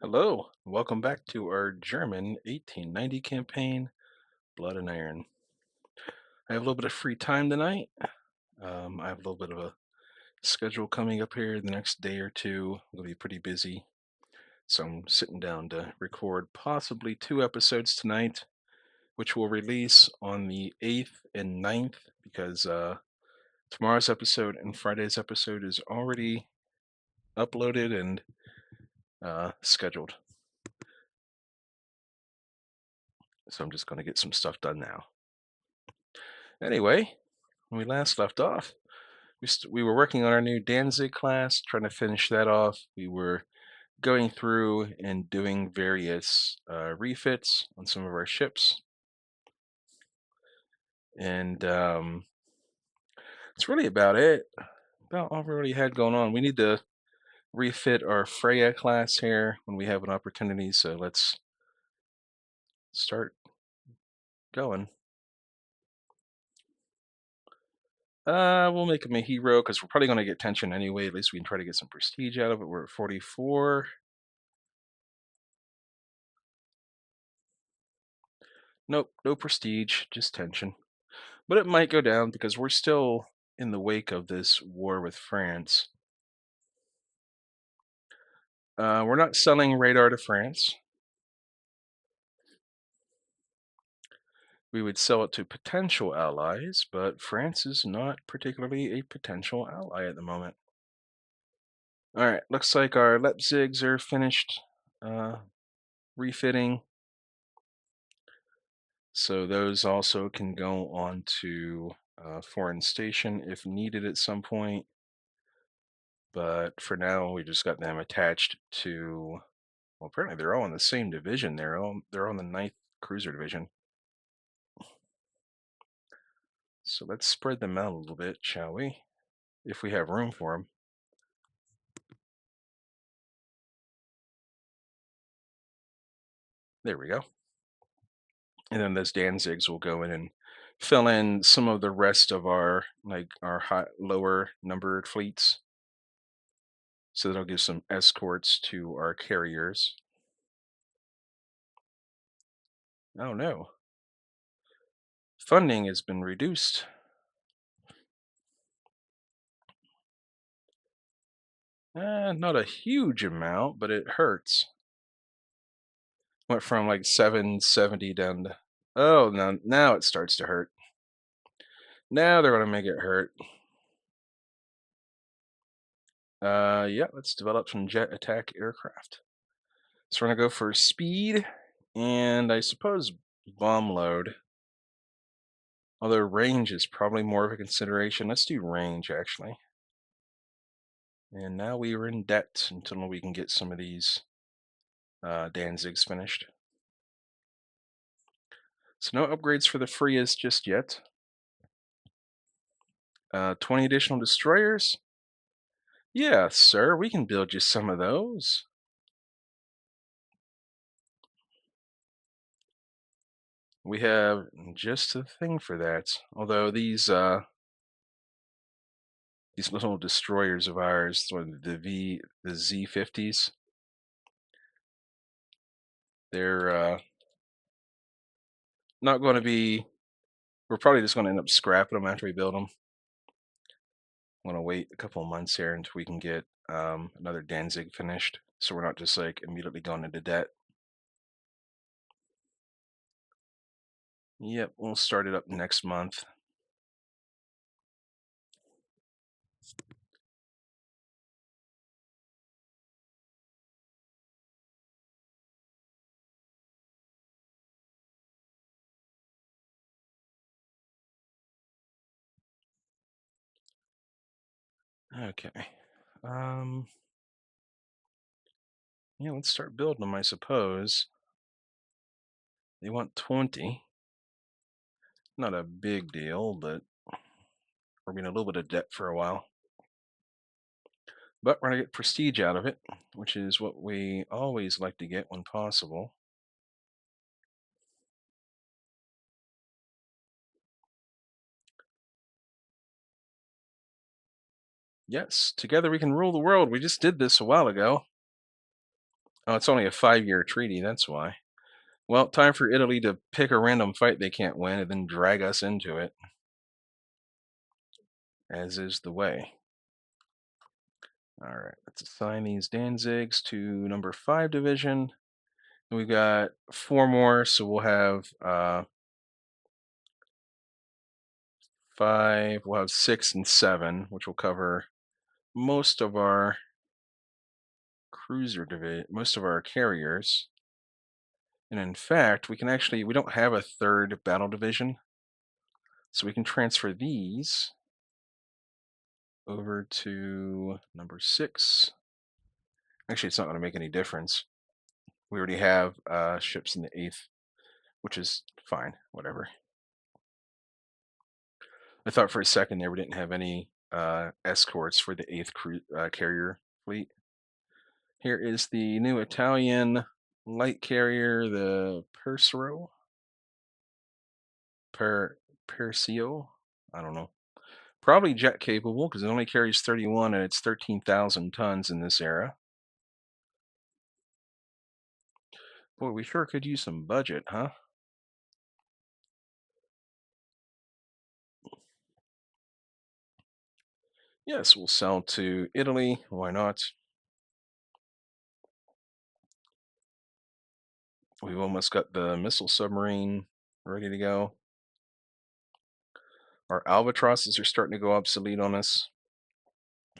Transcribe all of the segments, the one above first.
Hello, welcome back to our German 1890 campaign, Blood and Iron. I have a little bit of free time tonight. I have a little bit of a schedule coming up here the next day or two. I'm going to be pretty busy, so I'm sitting down to record possibly two episodes tonight, which will release on the 8th and 9th because tomorrow's episode and Friday's episode is already uploaded and scheduled. So I'm just going to get some stuff done now. Anyway, when we last left off, we were working on our new Danzig class, trying to finish that off. We were going through and doing various refits on some of our ships, and that's really about it. About all we really had going on. We need to refit our Freya class here when we have an opportunity. So let's start going. We'll make him a hero because we're probably going to get tension anyway. At least we can try to get some prestige out of it. We're at 44. Nope, no prestige, just tension. But it might go down because we're still in the wake of this war with France. We're not selling radar to France. We would sell it to potential allies, but France is not particularly a potential ally at the moment. All right, looks like our Leipzigs are finished refitting. So those also can go on to foreign station if needed at some point. But for now, we just got them attached to. Well, apparently they're all in the same division. They're on the ninth cruiser division. So let's spread them out a little bit, shall we? If we have room for them. There we go. And then those Danzigs will go in and fill in some of the rest of our lower numbered fleets. So that'll give some escorts to our carriers. Oh no. Funding has been reduced. Not a huge amount, but it hurts. Went from like 770 down to. Oh, now it starts to hurt. Now they're going to make it hurt. Yeah, let's develop some jet attack aircraft. So we're going to go for speed and I suppose bomb load. Although range is probably more of a consideration. Let's do range actually. And now we are in debt until we can get some of these Danzigs finished. So no upgrades for the Freas just yet. 20 additional destroyers? Yeah, sir, we can build you some of those. We have just the thing for that. Although these little destroyers of ours, the Z50s, they're not going to be. We're probably just going to end up scrapping them after we build them. I'm going to wait a couple of months here until we can get another Danzig finished, so we're not just like immediately going into debt. Yep, we'll start it up next month. Okay. Yeah, let's start building them, I suppose. They want 20. Not a big deal, but we're being a little bit of debt for a while. But we're going to get prestige out of it, which is what we always like to get when possible. Yes, together we can rule the world. We just did this a while ago. Oh, it's only a 5-year treaty, that's why. Well, time for Italy to pick a random fight they can't win and then drag us into it, as is the way. All right, let's assign these Danzigs to number 5 division. We've got 4 more, so we'll have 5, we'll have 6 and 7, which will cover most of our most of our carriers. And in fact, we don't have a third battle division, so we can transfer these over to number 6. Actually, it's not going to make any difference. We already have ships in the 8th, which is fine, whatever. I thought for a second there we didn't have any escorts for the 8th carrier fleet. Here is the new Italian light carrier, the Per Persio. I don't know. Probably jet capable because it only carries 31 and it's 13,000 tons in this era. Boy, we sure could use some budget, huh? Yes, we'll sell to Italy. Why not? We've almost got the missile submarine ready to go. Our albatrosses are starting to go obsolete on us.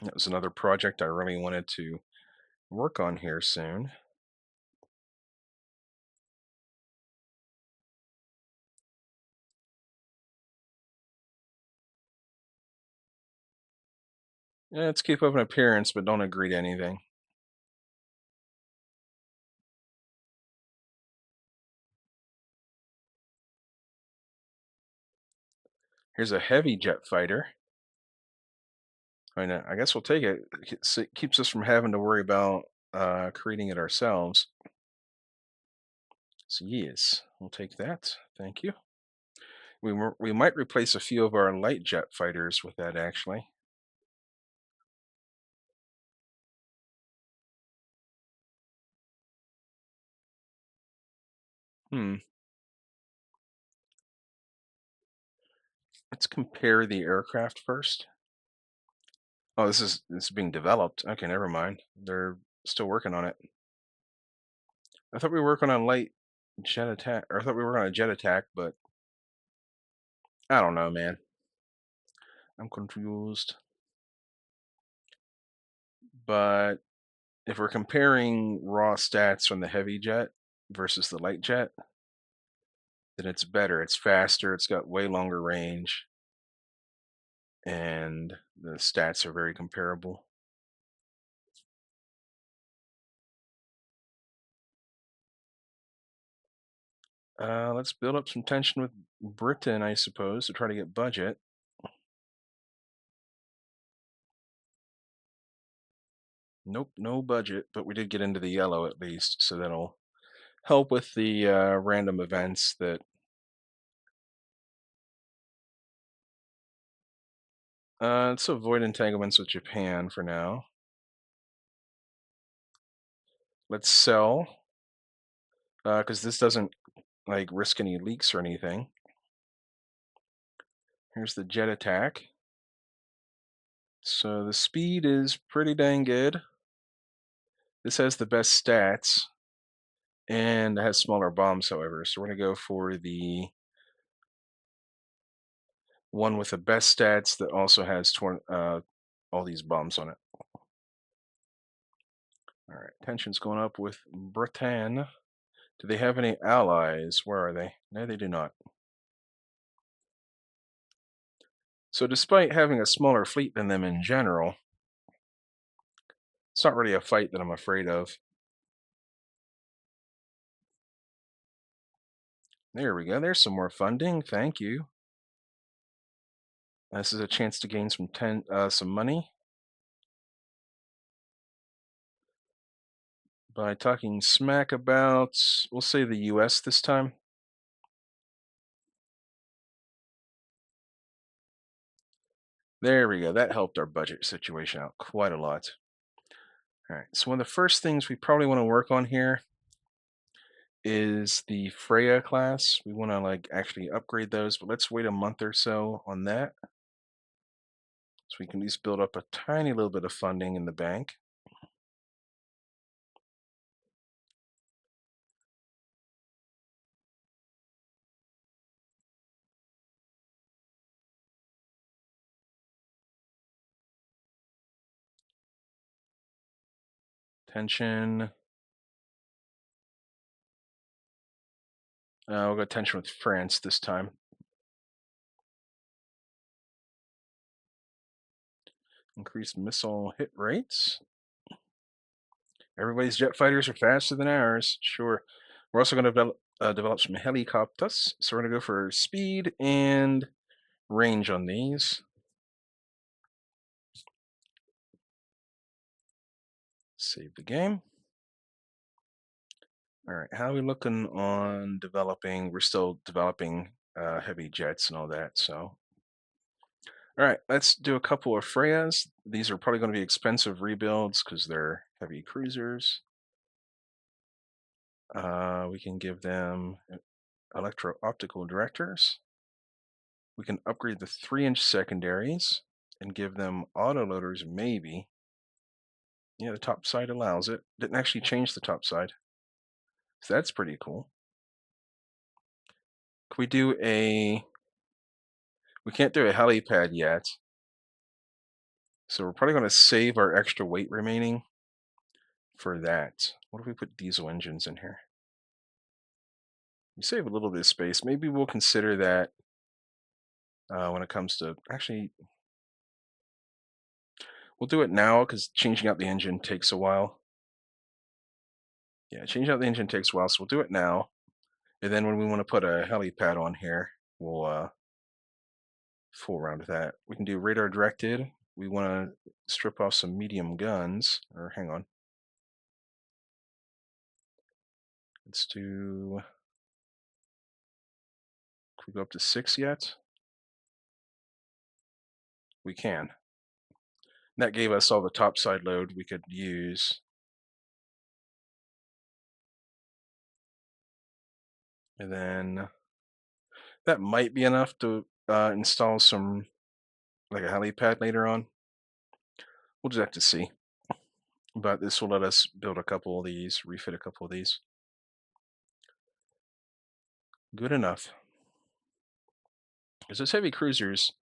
That was another project I really wanted to work on here soon. Yeah, let's keep up an appearance, but don't agree to anything. Here's a heavy jet fighter. I guess we'll take it. It keeps us from having to worry about creating it ourselves. So yes, we'll take that. Thank you. We might replace a few of our light jet fighters with that actually. Hmm. Let's compare the aircraft first. Oh, this is being developed. Okay, never mind. They're still working on it. I thought we were working on light jet attack, or I thought we were on a jet attack, but I don't know, man. I'm confused. But if we're comparing raw stats from the heavy jet versus the light jet, then it's better. It's faster. It's got way longer range, and the stats are very comparable. Let's build up some tension with Britain, I suppose, to try to get budget. Nope, no budget, but we did get into the yellow at least, so that'll help with the random events that. Let's avoid entanglements with Japan for now. Let's sell, because this doesn't like risk any leaks or anything. Here's the jet attack. So the speed is pretty dang good. This has the best stats and it has smaller bombs, however. So we're gonna go for the one with the best stats that also has all these bombs on it. All right, tension's going up with Britain. Do they have any allies? Where are they? No, they do not. So despite having a smaller fleet than them in general, it's not really a fight that I'm afraid of. There we go. There's some more funding. Thank you. This is a chance to gain some money by talking smack about, we'll say the U.S. this time. There we go. That helped our budget situation out quite a lot. All right, so one of the first things we probably want to work on here is the Freya class. We want to like actually upgrade those, but let's wait a month or so on that so we can at least build up a tiny little bit of funding in the bank. Tension. We'll go tension with France this time. Increased missile hit rates. Everybody's jet fighters are faster than ours. Sure. We're also going to develop some helicopters. So we're going to go for speed and range on these. Save the game. All right, how are we looking on developing? We're still developing heavy jets and all that. So, all right, let's do a couple of Freyas. These are probably going to be expensive rebuilds because they're heavy cruisers. We can give them electro-optical directors. We can upgrade the 3-inch secondaries and give them autoloaders, maybe. Yeah, the top side allows it. Didn't actually change the top side. So that's pretty cool. Can we do a... We can't do a helipad yet. So we're probably going to save our extra weight remaining for that. What if we put diesel engines in here? We save a little bit of space. Maybe we'll consider that when it comes to... Actually, we'll do it now because changing out the engine takes a while. Yeah, changing out the engine takes a while, so we'll do it now. And then when we want to put a helipad on here, we'll fool around with that. We can do radar directed. We want to strip off some medium guns. Or hang on. Let's do... Can we go up to 6 yet? We can. And that gave us all the topside load we could use. And then that might be enough to install some, like a helipad later on. We'll just have to see. But this will let us build a couple of these, refit a couple of these. Good enough. Because those heavy cruisers,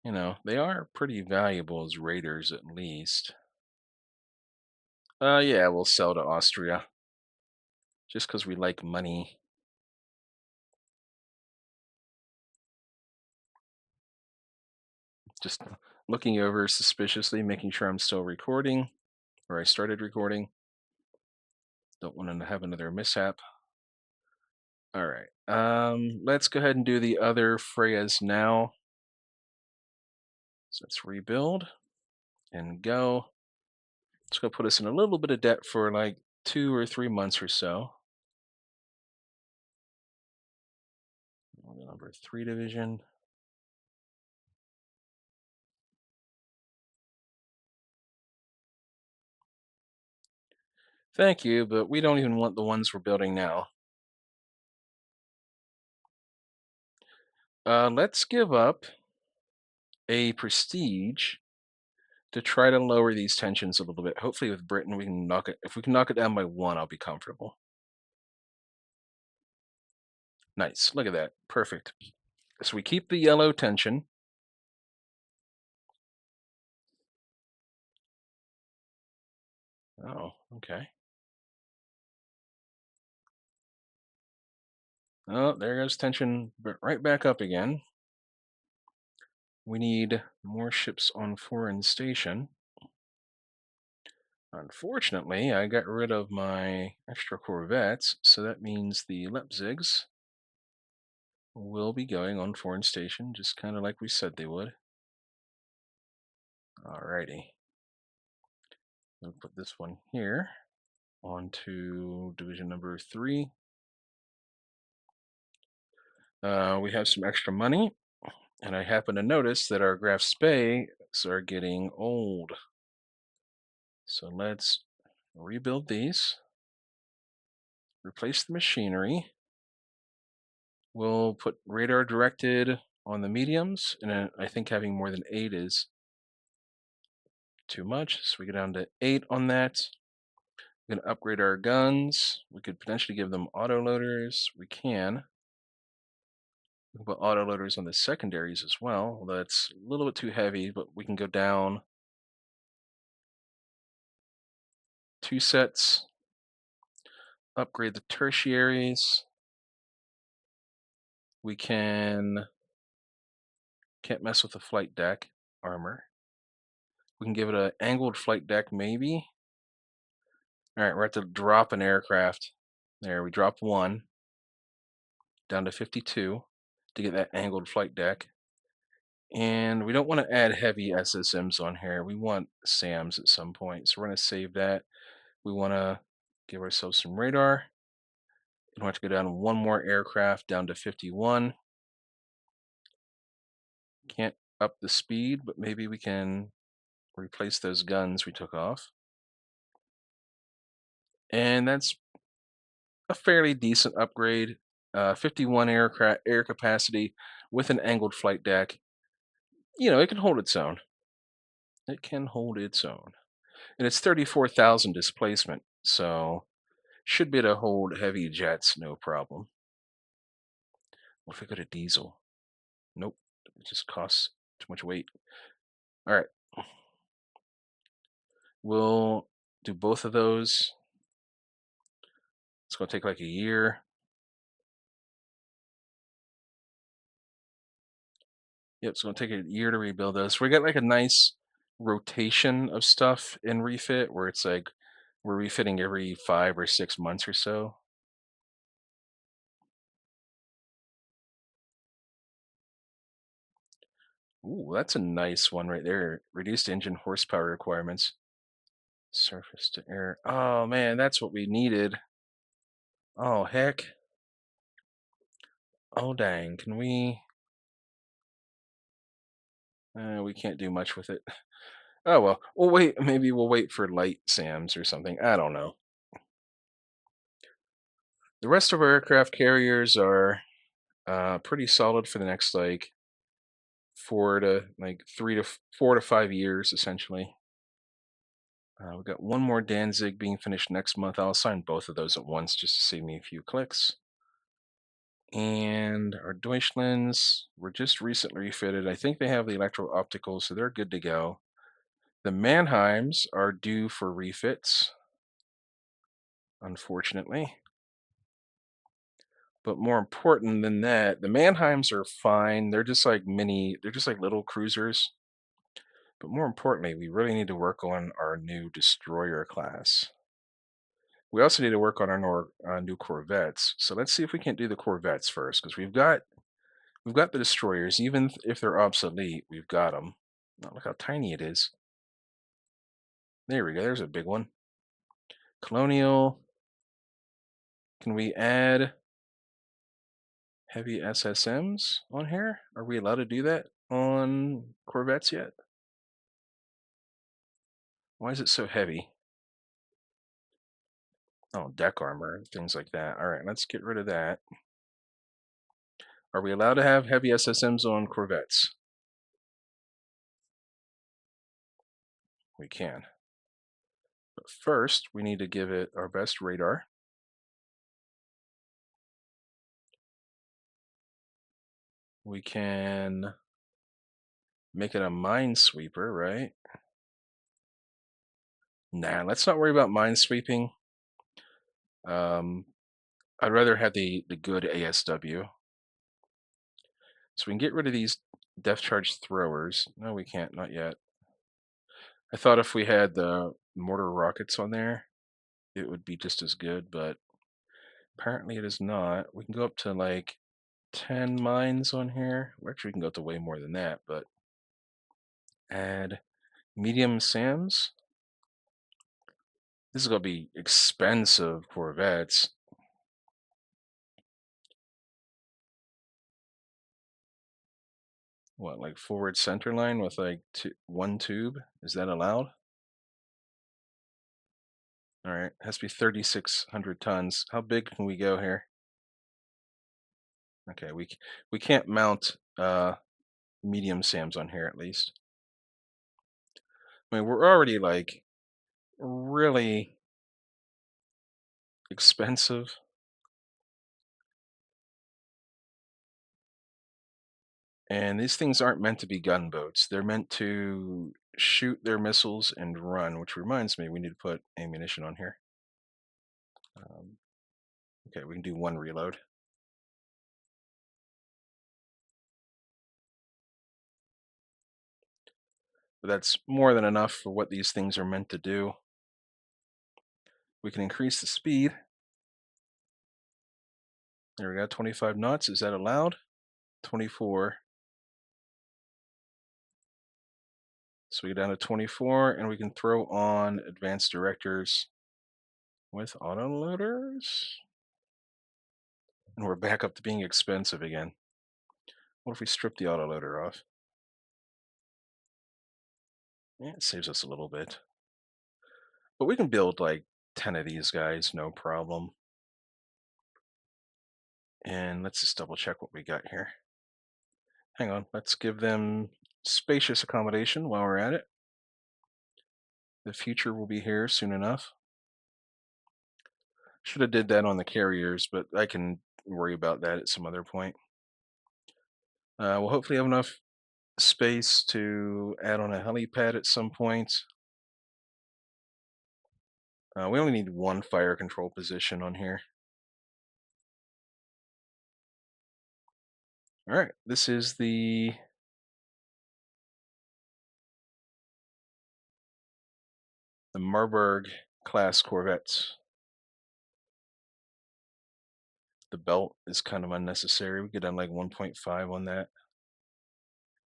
you know, they are pretty valuable as raiders at least. Yeah, we'll sell to Austria. Just because we like money. Just looking over suspiciously, making sure I'm still recording, or I started recording. Don't want to have another mishap. All right, let's go ahead and do the other Freyas now. So let's rebuild and go. It's going to put us in a little bit of debt for like 2 or 3 months or so. Number 3 division. Thank you, but we don't even want the ones we're building now. Let's give up a prestige to try to lower these tensions a little bit. Hopefully with Britain we can knock it. If we can knock it down by 1, I'll be comfortable. Nice. Look at that. Perfect. So we keep the yellow tension. Oh, okay. Oh, there goes tension right back up again. We need more ships on foreign station. Unfortunately, I got rid of my extra corvettes, so that means the Leipzigs will be going on foreign station, just kind of like we said they would. Alrighty. I'll put this one here onto division number 3. We have some extra money, and I happen to notice that our graph space are getting old. So let's rebuild these, replace the machinery. We'll put radar directed on the mediums, and I think having more than 8 is too much. So we go down to 8 on that. We can upgrade our guns. We could potentially give them autoloaders. We can. We can put autoloaders on the secondaries as well. Although that's a little bit too heavy, but we can go down 2 sets, upgrade the tertiaries. We can't mess with the flight deck armor. We can give it an angled flight deck, maybe. All right, we're at to drop an aircraft. There, we drop 1 down to 52 to get that angled flight deck. And we don't want to add heavy SSMs on here. We want SAMs at some point. So we're going to save that. We want to give ourselves some radar. We want to go down 1 more aircraft down to 51. Can't up the speed, but maybe we can replace those guns we took off. And that's a fairly decent upgrade. 51 aircraft air capacity with an angled flight deck. It can hold its own. It can hold its own. And it's 34,000 displacement, so should be able to hold heavy jets, no problem. What if we go to diesel? Nope, it just costs too much weight. All right, we'll do both of those. It's going to take like a year. Yep, it's going to take a year to rebuild those. We got like a nice rotation of stuff in refit where it's like we're refitting every 5 or 6 months or so. Ooh, that's a nice one right there. Reduced engine horsepower requirements. Surface to air. Oh man, that's what we needed. Oh heck. Oh dang. Can we? We can't do much with it. Oh well. We'll wait. Maybe we'll wait for light SAMs or something. I don't know. The rest of our aircraft carriers are pretty solid for the next like 4 to 5 years, essentially. We've got 1 more Danzig being finished next month. I'll assign both of those at once just to save me a few clicks. And our Deutschlands were just recently refitted. I think they have the electro-optical, so they're good to go. The Mannheims are due for refits, unfortunately. But more important than that, the Mannheims are fine. They're just like little cruisers. But more importantly, we really need to work on our new destroyer class. We also need to work on our new corvettes. So let's see if we can't do the corvettes first, because we've got the destroyers. Even if they're obsolete, we've got them. Oh, look how tiny it is. There we go. There's a big one. Colonial. Can we add heavy SSMs on here? Are we allowed to do that on corvettes yet? Why is it so heavy? Oh, deck armor, things like that. All right, let's get rid of that. Are we allowed to have heavy SSMs on corvettes? We can. But first, we need to give it our best radar. We can make it a minesweeper, right? Nah, let's not worry about minesweeping. I'd rather have the good ASW. So we can get rid of these depth charge throwers. No, we can't, not yet. I thought if we had the mortar rockets on there, it would be just as good, but apparently it is not. We can go up to like 10 mines on here. Well, actually, we can go up to way more than that, but add medium SAMs. This is going to be expensive corvettes. What, like forward center line with like 1 tube? Is that allowed? All right, has to be 3,600 tons. How big can we go here? Okay, we can't mount medium SAMs on here at least. I mean, we're already like really expensive, and these things aren't meant to be gunboats. They're meant to shoot their missiles and run. Which reminds me, we need to put ammunition on here. Um, okay, we can do one reload. But that's more than enough for what these things are meant to do. We can increase the speed. There we go, 25 knots. Is that allowed? 24. So we go down to 24, and we can throw on advanced directors with autoloaders. And we're back up to being expensive again. What if we strip the autoloader off? Yeah, it saves us a little bit. But we can build like 10 of these guys, no problem. And let's just double check what we got here. Hang on, let's give them spacious accommodation while we're at it. The future will be here soon enough. Should have did that on the carriers, but I can worry about that at some other point. We'll hopefully have enough space to add on a helipad at some point. We only need one fire control position on here. All right, this is the Marburg class corvettes. The belt is kind of unnecessary. We could done like 1.5 on that.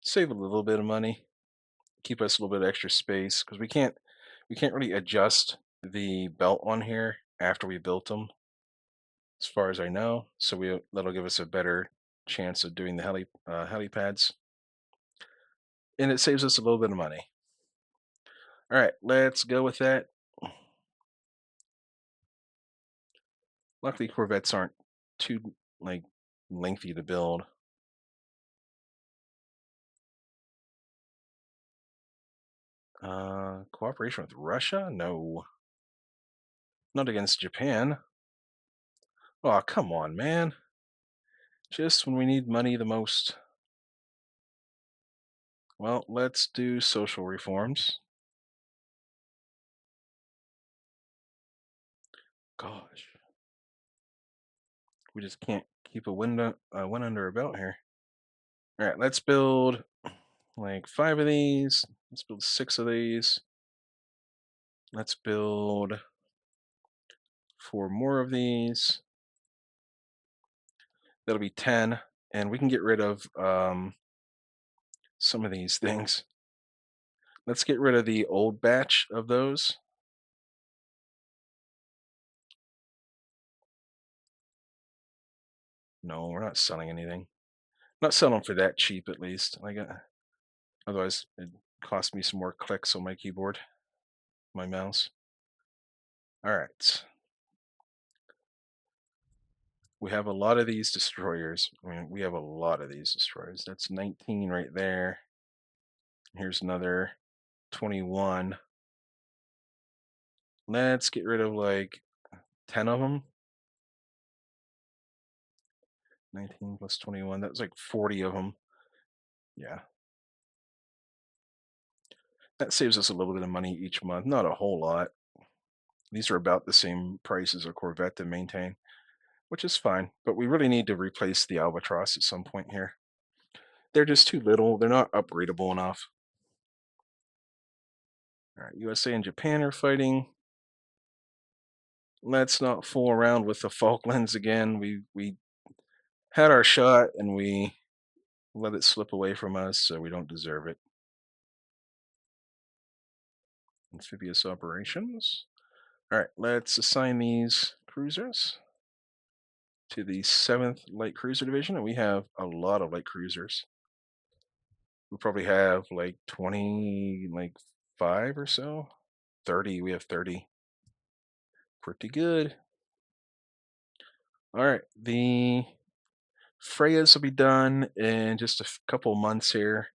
Save a little bit of money. Keep us a little bit of extra space because we can't really adjust the belt on here after we built them, as far as I know. So that'll give us a better chance of doing the helipads, and it saves us a little bit of money. All right, let's go with that. Luckily, corvettes aren't too like lengthy to build. Cooperation with Russia? No, not against Japan. Oh, come on, man. Just when we need money the most. Well, let's do social reforms. Gosh, we just can't keep a one under our belt here. All right, let's build like 5 of these. Let's build 6 of these. Let's build 4 more of these. That'll be 10, and we can get rid of some of these things. Let's get rid of the old batch of those. No, we're not selling anything. Not selling for that cheap, at least. Like, otherwise, it cost me some more clicks on my keyboard, my mouse. All right. We have a lot of these destroyers. I mean, we have a lot of these destroyers. That's 19 right there. Here's another 21. Let's get rid of like 10 of them. 19 plus 21. That was like 40 of them. Yeah. That saves us a little bit of money each month. Not a whole lot. These are about the same price as a Corvette to maintain, which is fine. But we really need to replace the Albatross at some point here. They're just too little. They're not upgradable enough. All right, USA and Japan are fighting. Let's not fool around with the Falklands again. We had our shot and we let it slip away from us, so we don't deserve it. Amphibious operations. All right, let's assign these cruisers to the 7th Light Cruiser Division, and we have a lot of light cruisers. We probably have like 20, like 5 or so. 30, we have 30. Pretty good. All right, the Freyas will be done in just a couple months here.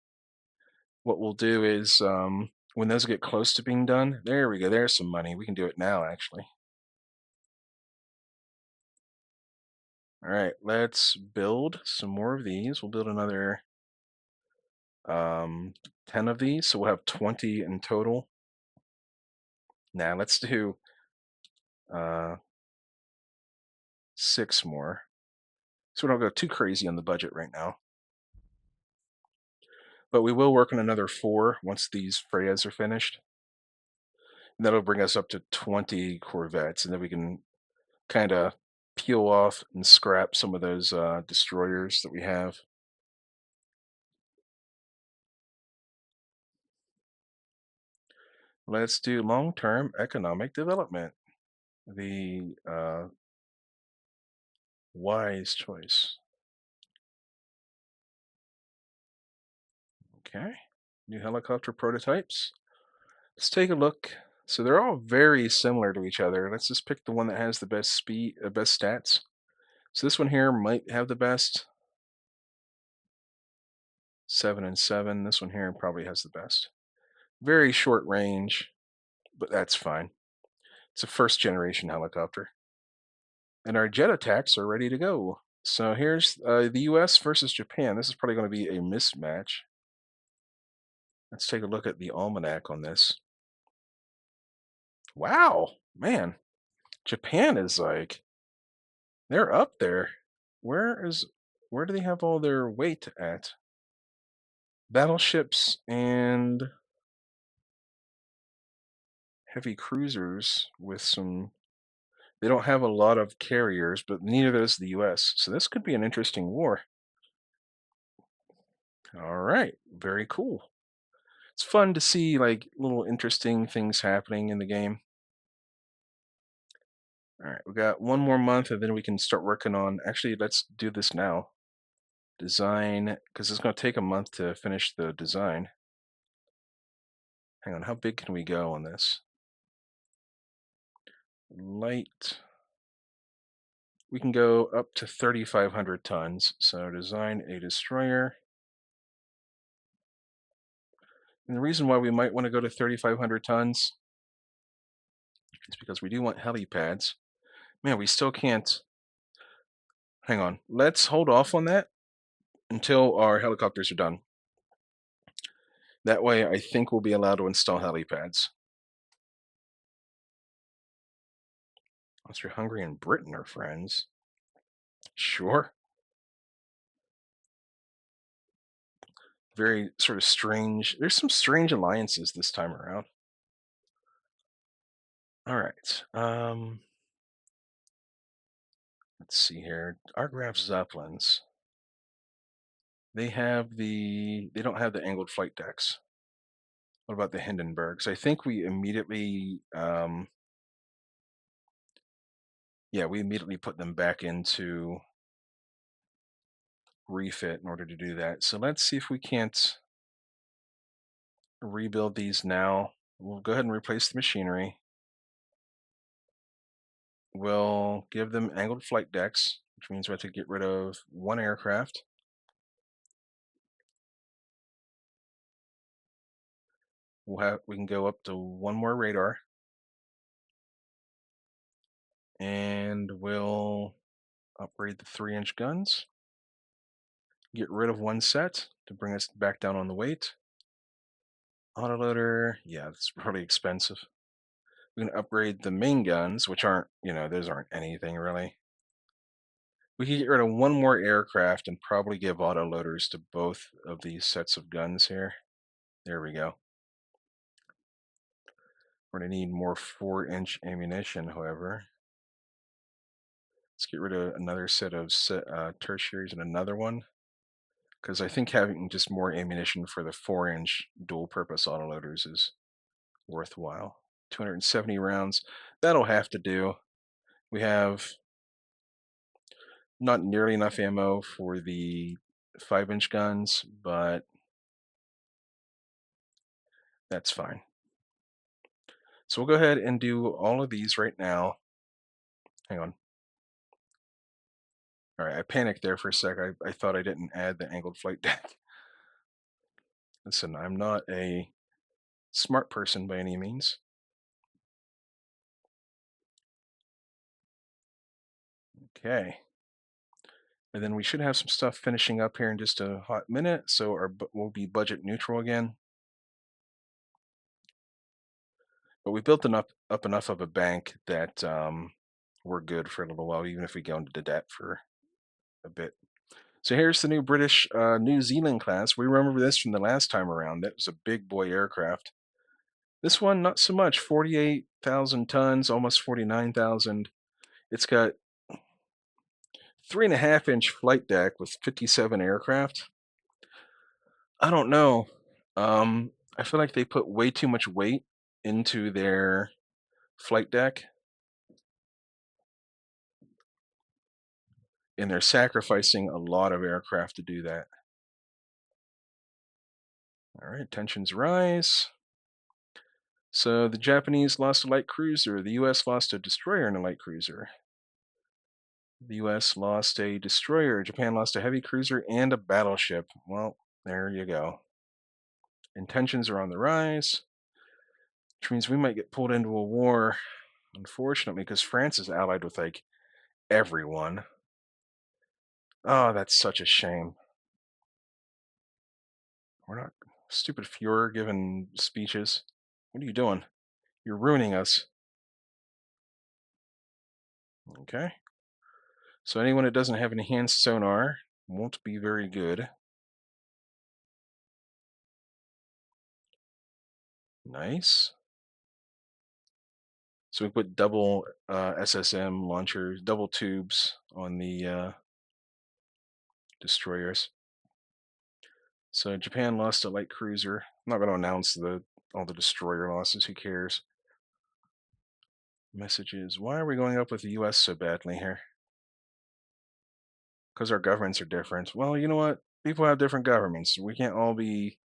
What we'll do is when those get close to being done, there we go. There's some money. We can do it now, actually. All right, let's build some more of these. We'll build another um, 10 of these, so we'll have 20 in total. Now let's do uh, 6 more. So we don't go too crazy on the budget right now. But we will work on another 4 once these Freyas are finished. And that'll bring us up to 20 Corvettes, and then we can kind of peel off and scrap some of those destroyers that we have. Let's do long-term economic development. The wise choice. Okay. New helicopter prototypes. Let's take a look. So they're all very similar to each other. Let's just pick the one that has the best speed, best stats. So this one here might have the best. 7 and 7. This one here probably has the best. Very short range, but that's fine. It's a first generation helicopter. And our jet attacks are ready to go. So here's the US versus Japan. This is probably going to be a mismatch. Let's take a look at the almanac on this. Wow, man. Japan is like, they're up there. Where is, where do they have all their weight at? Battleships and heavy cruisers with some, they don't have a lot of carriers, but neither does the US. So this could be an interesting war. All right, very cool. It's fun to see like little interesting things happening in the game. All right, we got one more month and then we can start working on, actually, let's do this now. Design, because it's going to take a month to finish the design. Hang on, how big can we go on this? Light. We can go up to 3,500 tons. So design a destroyer. And the reason why we might want to go to 3,500 tons is because we do want helipads. Man, we still can't. Hang on. Let's hold off on that until our helicopters are done. That way, I think we'll be allowed to install helipads. Austria-Hungary and Britain are friends. Sure. Very sort of strange. There's some strange alliances this time around. All right. Let's see here. Our Graf Zeppelins. They don't have the angled flight decks. What about the Hindenburgs? I think we immediately, yeah, we immediately put them back into refit in order to do that. So let's see if we can't rebuild these now. We'll go ahead and replace the machinery. We'll give them angled flight decks, which means we have to get rid of 1 aircraft. We can go up to 1 more radar. And we'll upgrade the 3-inch guns. Get rid of 1 set to bring us back down on the weight. Autoloader, yeah, that's really expensive. We can upgrade the main guns, which aren't, those aren't anything really. We can get rid of 1 more aircraft and probably give autoloaders to both of these sets of guns here. There we go. We're going to need more 4-inch ammunition, however. Let's get rid of another set of tertiaries and another one, because I think having just more ammunition for the 4-inch dual-purpose autoloaders is worthwhile. 270 rounds, that'll have to do. We have not nearly enough ammo for the 5-inch guns, but that's fine. So we'll go ahead and do all of these right now. Hang on. All right, I panicked there for a sec. I thought I didn't add the angled flight deck. Listen, I'm not a smart person by any means. Okay. And then we should have some stuff finishing up here in just a hot minute, so we'll be budget neutral again. But we built up enough of a bank that we're good for a little while, even if we go into debt for a bit. So here's the new British New Zealand class. We remember this from the last time around. That was a big boy aircraft. This one, not so much. 48,000 tons, almost 49,000. It's got 3.5-inch flight deck with 57 aircraft. I don't know. I feel like they put way too much weight into their flight deck, and they're sacrificing a lot of aircraft to do that. All right, tensions rise. So the Japanese lost a light cruiser. The U.S. lost a destroyer and a light cruiser. The U.S. lost a destroyer. Japan lost a heavy cruiser and a battleship. Well, there you go. And tensions are on the rise, which means we might get pulled into a war, unfortunately, because France is allied with like everyone. Oh, that's such a shame. We're not stupid Fuhrer giving speeches. What are you doing? You're ruining us. Okay. So anyone that doesn't have enhanced sonar won't be very good. Nice. So we put double SSM launchers, double tubes on the destroyers. So Japan lost a light cruiser. I'm not going to announce all the destroyer losses. Who cares? Messages. Why are we going up with the U.S. so badly here? Because our governments are different. Well, you know what? People have different governments. We can't all be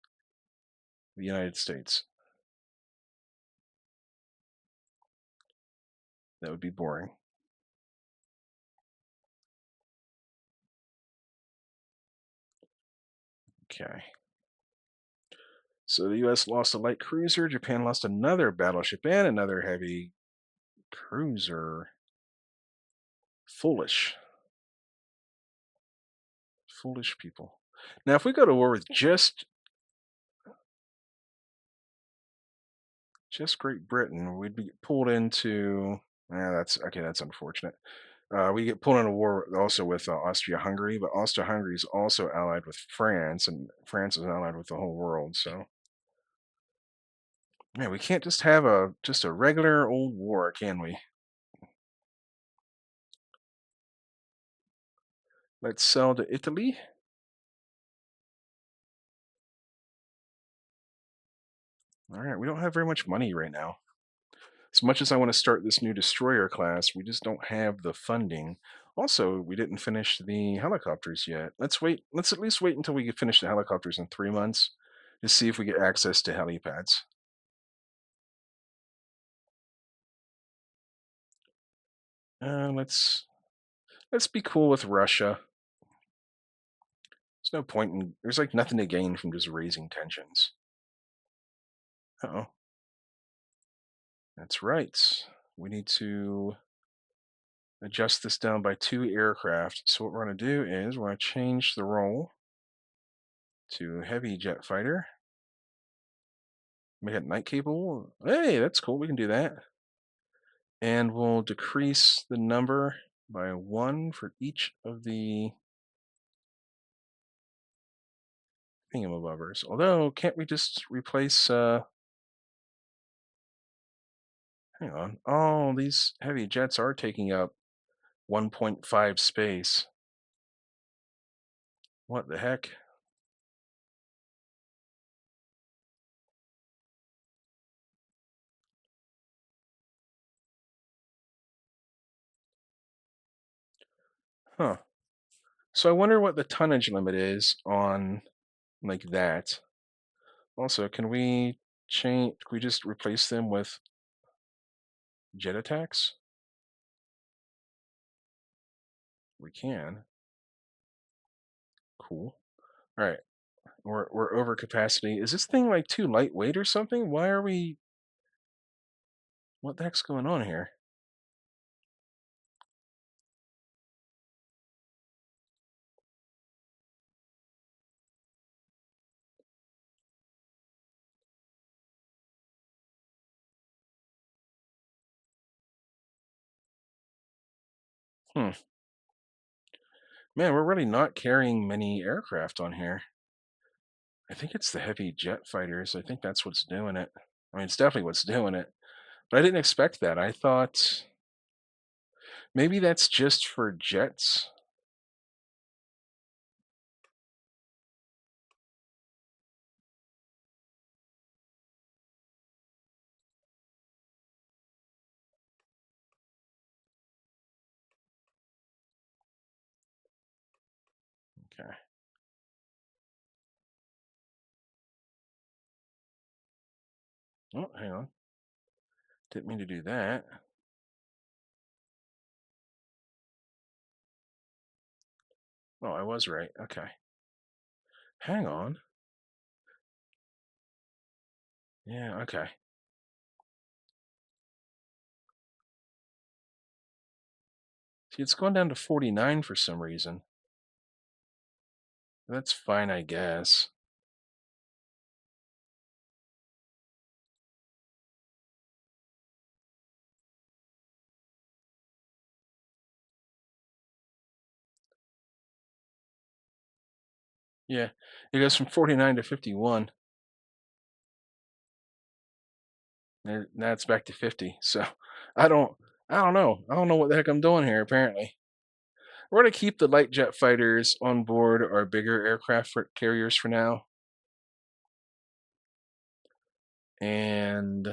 the United States. That would be boring. Okay. So the U.S. lost a light cruiser. Japan lost another battleship and another heavy cruiser. Foolish. Foolish people. Now, if we go to war with just Great Britain, we'd be pulled into. That's okay. That's unfortunate. We get pulled into war also with Austria-Hungary, but Austria-Hungary is also allied with France, and France is allied with the whole world. So, yeah, we can't just have a regular old war, can we? Let's sell to Italy. All right, we don't have very much money right now. As much as I want to start this new destroyer class, we just don't have the funding. Also, we didn't finish the helicopters yet. Let's wait. Let's at least wait until we finish the helicopters in 3 months to see if we get access to helipads. Let's be cool with Russia. There's no point in. There's like nothing to gain from just raising tensions. Oh, that's right. We need to adjust this down by 2 aircraft. So what we're going to do is we're going to change the role to heavy jet fighter. Make it night capable. Hey, that's cool. We can do that. And we'll decrease the number by 1 for each of the thingamabobbers. Although, can't we just replace, hang on. Oh, these heavy jets are taking up 1.5 space. What the heck? Huh. So I wonder what the tonnage limit is on like that. Also, can we just replace them with jet attacks? we can. Cool. All right. We're over capacity. Is this thing like too lightweight or something? Why are we? What the heck's going on here? Hmm. Man, we're really not carrying many aircraft on here. I think it's the heavy jet fighters. I think that's what's doing it. I mean, it's definitely what's doing it. But I didn't expect that. I thought maybe that's just for jets. Okay. Oh, hang on. Didn't mean to do that. Oh, I was right. Okay. Hang on. Yeah, okay. See, it's gone down to 49 for some reason. That's fine, I guess. Yeah, it goes from 49 to 51. And now it's back to 50. So I don't I don't know. I don't know what the heck I'm doing here apparently. We're going to keep the light jet fighters on board our bigger aircraft carriers for now. And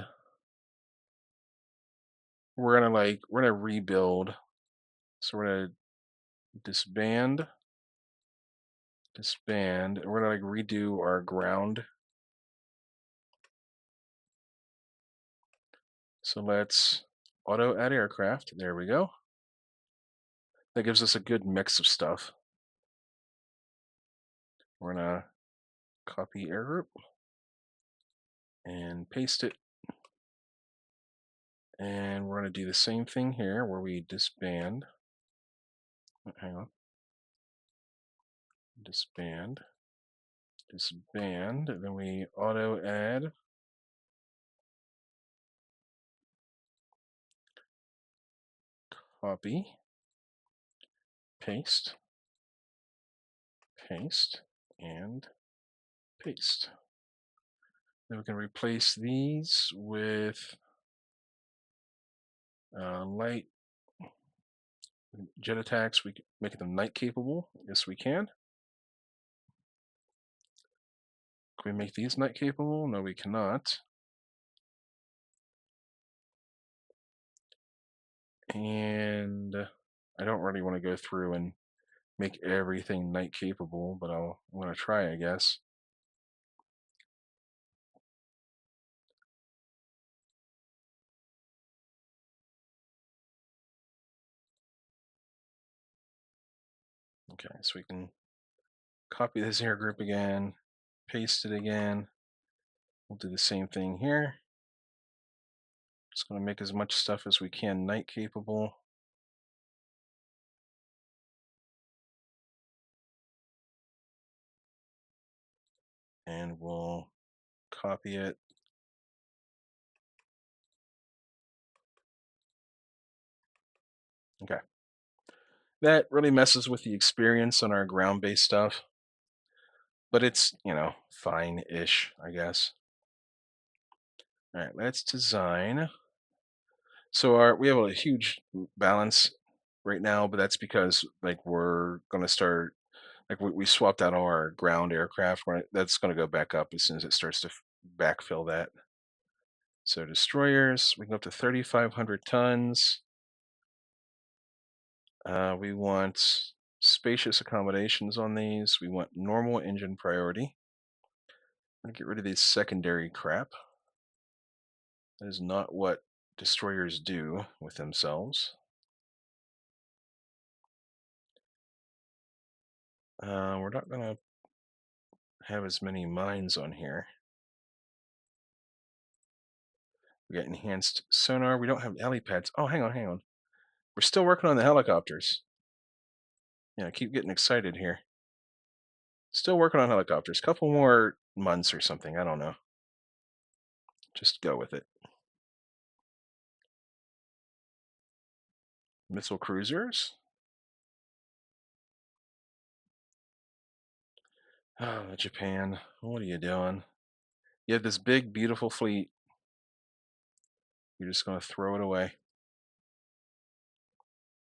we're going to rebuild. So we're going to disband, disband, and we're going to redo our ground. So let's auto add aircraft. There we go. That gives us a good mix of stuff. We're going to copy air group and paste it. And we're going to do the same thing here where we disband. Hang on. Disband. Disband. Then we auto add. Copy. Paste. Paste. And paste. Then we can replace these with light jet attacks. We can make them night capable. Yes, we can. Can we make these night capable? No, we cannot. And I don't really want to go through and make everything night capable, but I'm going to try, I guess. Okay, so we can copy this air group again, paste it again. We'll do the same thing here. Just going to make as much stuff as we can night capable. And we'll copy it. Okay. That really messes with the experience on our ground-based stuff, but it's, fine-ish, I guess. All right, let's design. So we have a huge balance right now, but that's because like we're gonna start like we swapped out all our ground aircraft. That's gonna go back up as soon as it starts to backfill that. So destroyers, we can go up to 3,500 tons. We want spacious accommodations on these. We want normal engine priority. I'm gonna get rid of these secondary crap. That is not what destroyers do with themselves. We're not going to have as many mines on here. We got enhanced sonar. We don't have helipads. Oh, hang on, hang on. We're still working on the helicopters. Yeah, I keep getting excited here. Still working on helicopters. Couple more months or something. I don't know. Just go with it. Missile cruisers. Oh, Japan. What are you doing? You have this big, beautiful fleet. You're just going to throw it away.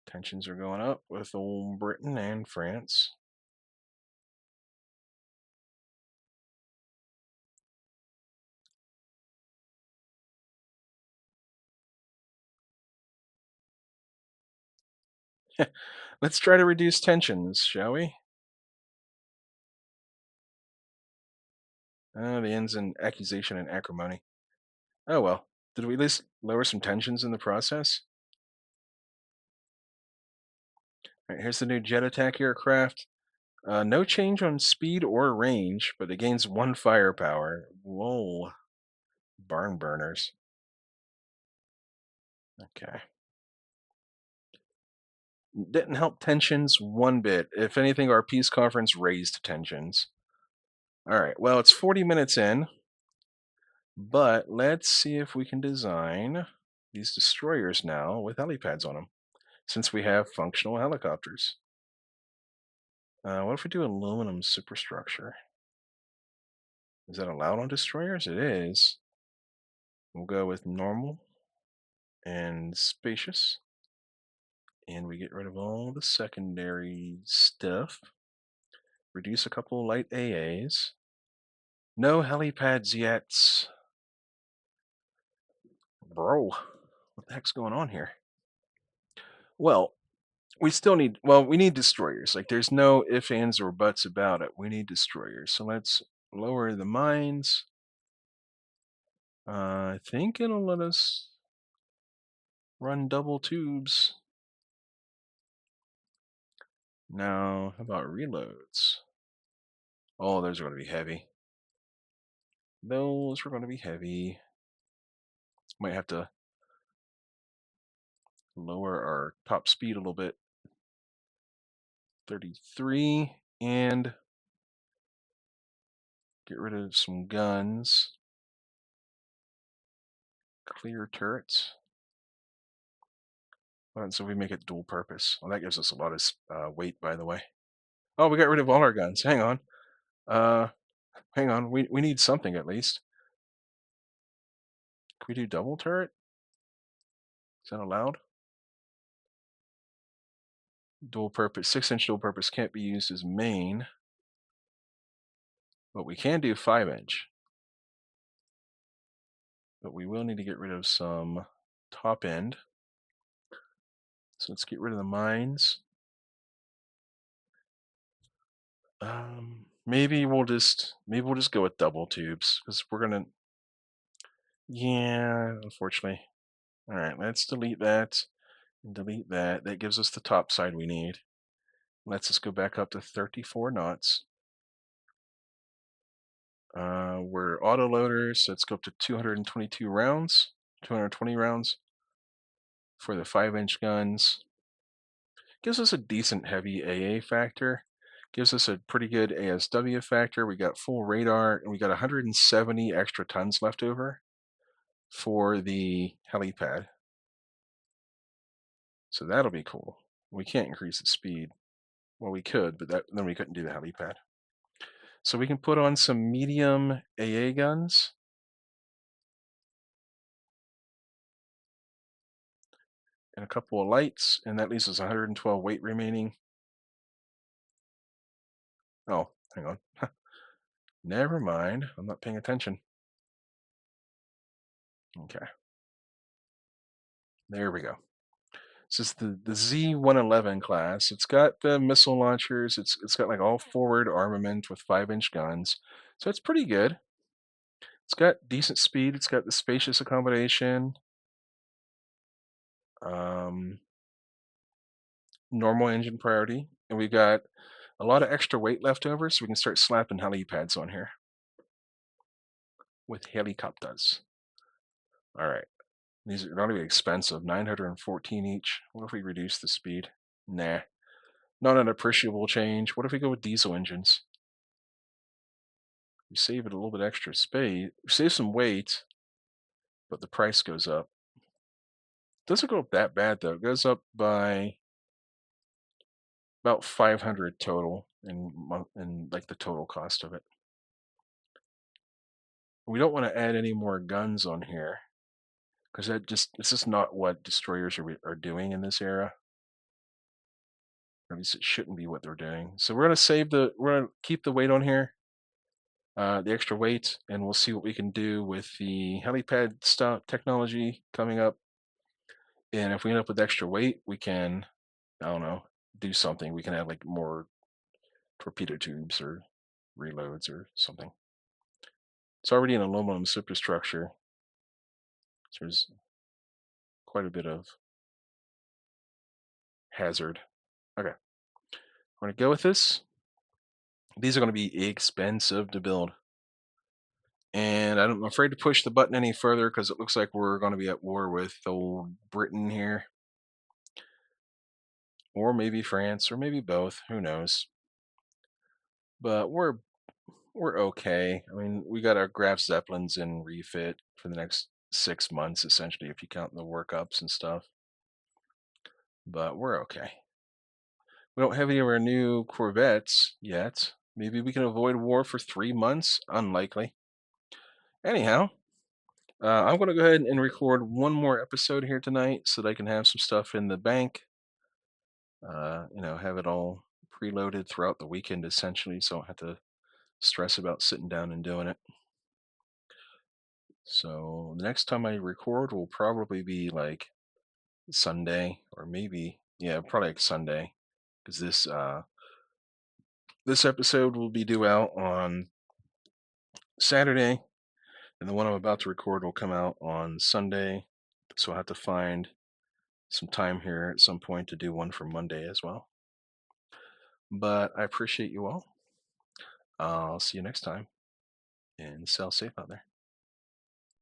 Tensions are going up with old Britain and France. Let's try to reduce tensions, shall we? The ends in accusation and acrimony. Oh well. Did we at least lower some tensions in the process? All right, here's the new jet attack aircraft. No change on speed or range, but it gains one firepower. Whoa. Barn burners. Okay. Didn't help tensions one bit. If anything, our peace conference raised tensions. All right. Well, it's 40 minutes in, but let's see if we can design these destroyers now with helipads on them, since we have functional helicopters. What if we do aluminum superstructure? Is that allowed on destroyers? It is. We'll go with normal and spacious. And we get rid of all the secondary stuff. Reduce a couple light AAs. No helipads yet. Bro, what the heck's going on here? Well, we still need, well, we need destroyers. Like, there's no ifs, ands, or buts about it. We need destroyers. So let's lower the mines. I think it'll let us run double tubes. Now, how about reloads? Oh, those are going to be heavy. Those are going to be heavy. Might have to lower our top speed a little bit. 33, and get rid of some guns. Clear turrets. So we make it dual purpose. Well, that gives us a lot of weight, by the way. Oh, we got rid of all our guns. Hang on. Uh, hang on. We need something at least. Can we do double turret? Is that allowed? Dual purpose, 6-inch dual purpose can't be used as main, but we can do 5-inch. But we will need to get rid of some top end. So let's get rid of the mines. Maybe we'll just go with double tubes because we're gonna. Yeah, unfortunately. All right, let's delete that and delete that. That gives us the top side we need. Let's just go back up to 34 knots. We're auto loaders, so let's go up to 222 rounds, 220 rounds for the 5-inch guns. Gives us a decent heavy AA factor. Gives us a pretty good ASW factor. We got full radar, and we got 170 extra tons left over for the helipad. So that'll be cool. We can't increase the speed. Well, we could, but then we couldn't do the helipad. So we can put on some medium AA guns. And a couple of lights, and that leaves us 112 weight remaining. Oh, hang on. Never mind. I'm not paying attention. Okay. There we go. This is the Z111 class. It's got the missile launchers. It's got like all forward armament with 5-inch guns. So it's pretty good. It's got decent speed. It's got the spacious accommodation. Um, Normal engine priority. And we got A lot of extra weight left over, so we can start slapping helipads on here with helicopters. All right. These are going to be expensive, 914 each. What if we reduce the speed? Nah, not an appreciable change. What if we go with diesel engines? We save it a little bit extra space, we save some weight, but the price goes up. Doesn't go up that bad though. It goes up by about 500 total in like the total cost of it. We don't want to add any more guns on here because it's just not what destroyers are doing in this era. Or at least it shouldn't be what they're doing. So we're gonna keep the weight on here, the extra weight, and we'll see what we can do with the helipad stuff technology coming up. And if we end up with extra weight, we can, I don't know, do something. We can have like more torpedo tubes or reloads or something. It's already an aluminum superstructure, so there's quite a bit of hazard. Okay, we're gonna go with this. These are gonna be expensive to build. And I'm afraid to push the button any further because it looks like we're going to be at war with old Britain here. Or maybe France, or maybe both. Who knows? But we're okay. I mean, we got our Graf Zeppelins in refit for the next 6 months, essentially, if you count the workups and stuff. But we're okay. We don't have any of our new Corvettes yet. Maybe we can avoid war for 3 months. Unlikely. Anyhow, I'm going to go ahead and record one more episode here tonight so that I can have some stuff in the bank. Have it all preloaded throughout the weekend essentially, so I don't have to stress about sitting down and doing it. So the next time I record will probably be like Sunday, or maybe probably like Sunday, because this episode will be due out on Saturday, and the one I'm about to record will come out on Sunday. So I'll have to find some time here at some point to do one for Monday as well. But I appreciate you all. I'll see you next time, and sail safe out there.